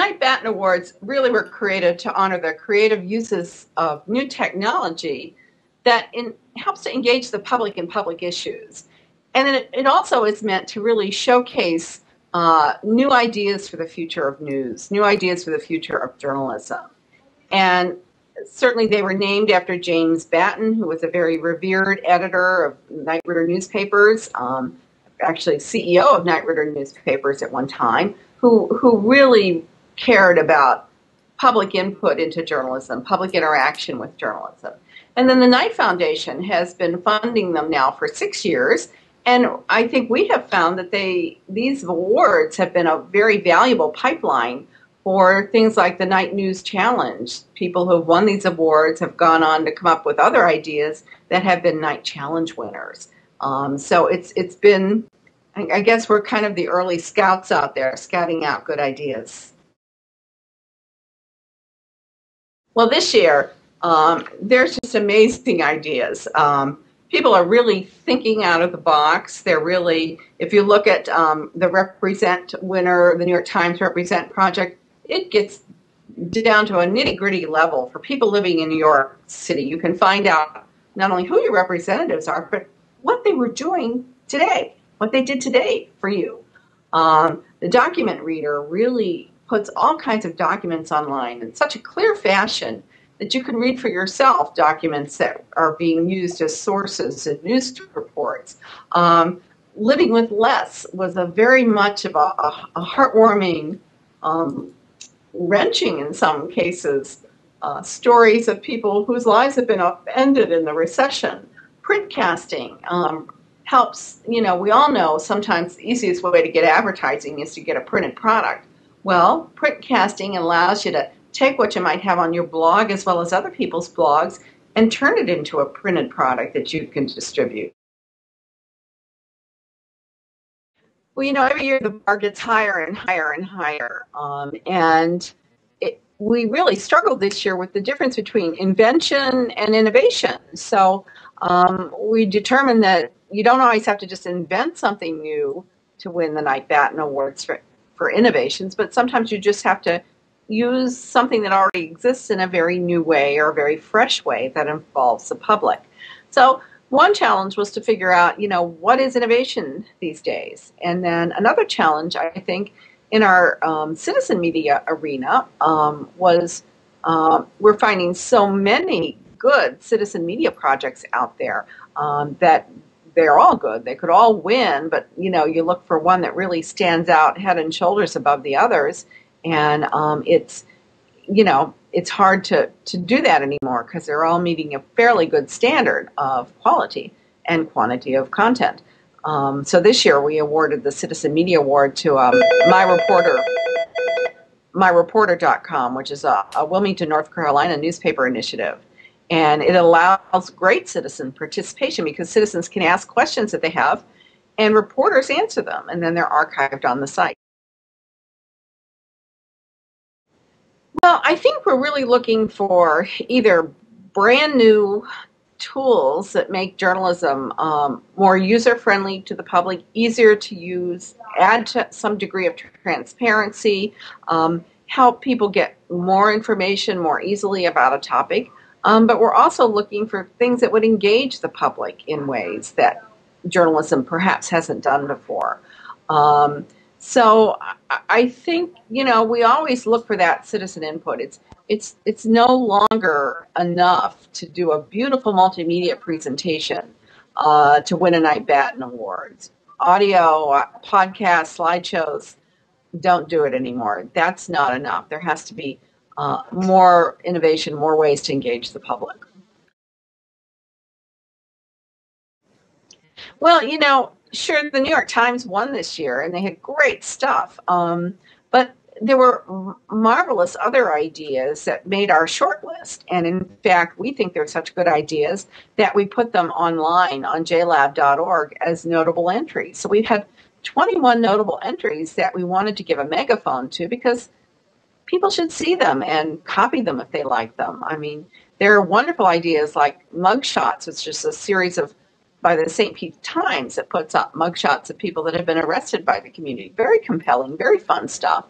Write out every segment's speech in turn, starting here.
Knight-Batten Awards really were created to honor the creative uses of new technology that helps to engage the public in public issues. And then it also is meant to really showcase new ideas for the future of news, new ideas for the future of journalism. And certainly they were named after James Baton, who was a very revered editor of Knight Ridder newspapers, actually CEO of Knight Ridder newspapers at one time, who really cared about public input into journalism, public interaction with journalism. And then the Knight Foundation has been funding them now for 6 years. And I think we have found that these awards have been a very valuable pipeline for things like the Knight News Challenge. People who have won these awards have gone on to come up with other ideas that have been Knight Challenge winners. So it's been, I guess we're kind of the early scouts out there, scouting out good ideas. Well, this year, there's just amazing ideas. People are really thinking out of the box. They're really, if you look at the Represent winner, the New York Times Represent project, it gets down to a nitty-gritty level for people living in New York City. You can find out not only who your representatives are, but what they were doing today, what they did today for you. The document reader really puts all kinds of documents online in such a clear fashion that you can read for yourself documents that are being used as sources in news reports. Living with Less was a very much of a heartwarming, wrenching in some cases, stories of people whose lives have been upended in the recession. Printcasting helps, we all know sometimes the easiest way to get advertising is to get a printed product. Well, printcasting allows you to take what you might have on your blog as well as other people's blogs and turn it into a printed product that you can distribute. Well, every year the bar gets higher and higher and higher. We really struggled this year with the difference between invention and innovation. So we determined that you don't always have to just invent something new to win the Knight-Batten Awards for innovations, but sometimes you just have to use something that already exists in a very new way or a very fresh way that involves the public. So one challenge was to figure out, what is innovation these days? And then another challenge, I think, in our citizen media arena was we're finding so many good citizen media projects out there that they're all good. They could all win, but, you look for one that really stands out head and shoulders above the others. And it's hard to do that anymore because they're all meeting a fairly good standard of quality and quantity of content. So this year we awarded the Citizen Media Award to MyReporter.com, which is a Wilmington, North Carolina newspaper initiative. And it allows great citizen participation because citizens can ask questions that they have and reporters answer them, and then they're archived on the site. Well, I think we're really looking for either brand new tools that make journalism more user-friendly to the public, easier to use, add to some degree of transparency, help people get more information more easily about a topic. But we're also looking for things that would engage the public in ways that journalism perhaps hasn't done before. So I think, we always look for that citizen input. It's no longer enough to do a beautiful multimedia presentation to win a Knight-Batten Awards. Audio, podcasts, slideshows don't do it anymore. That's not enough. There has to be more innovation, more ways to engage the public. Well, sure, the New York Times won this year, and they had great stuff. But there were marvelous other ideas that made our short list. And in fact, we think they're such good ideas that we put them online on jlab.org as notable entries. So we've had 21 notable entries that we wanted to give a megaphone to because people should see them and copy them if they like them. I mean, there are wonderful ideas like mugshots, which is a series by the St. Pete Times that puts up mugshots of people that have been arrested by the community. Very compelling, very fun stuff.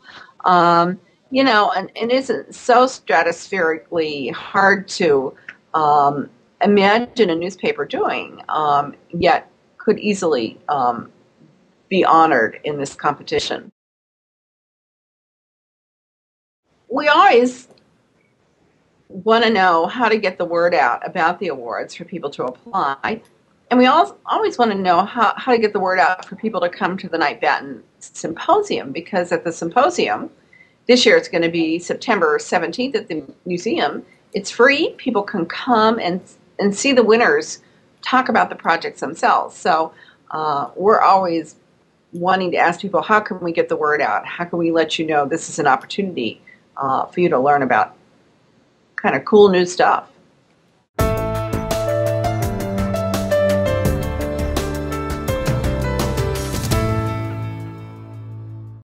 and isn't so stratospherically hard to imagine a newspaper doing, yet could easily be honored in this competition. We always want to know how to get the word out about the awards for people to apply. And we always want to know how to get the word out for people to come to the Knight-Batten Symposium, because at the symposium, this year it's going to be September 17th at the museum. It's free. People can come and see the winners talk about the projects themselves. So we're always wanting to ask people, how can we get the word out? How can we let you know this is an opportunity for you to learn about kind of cool new stuff?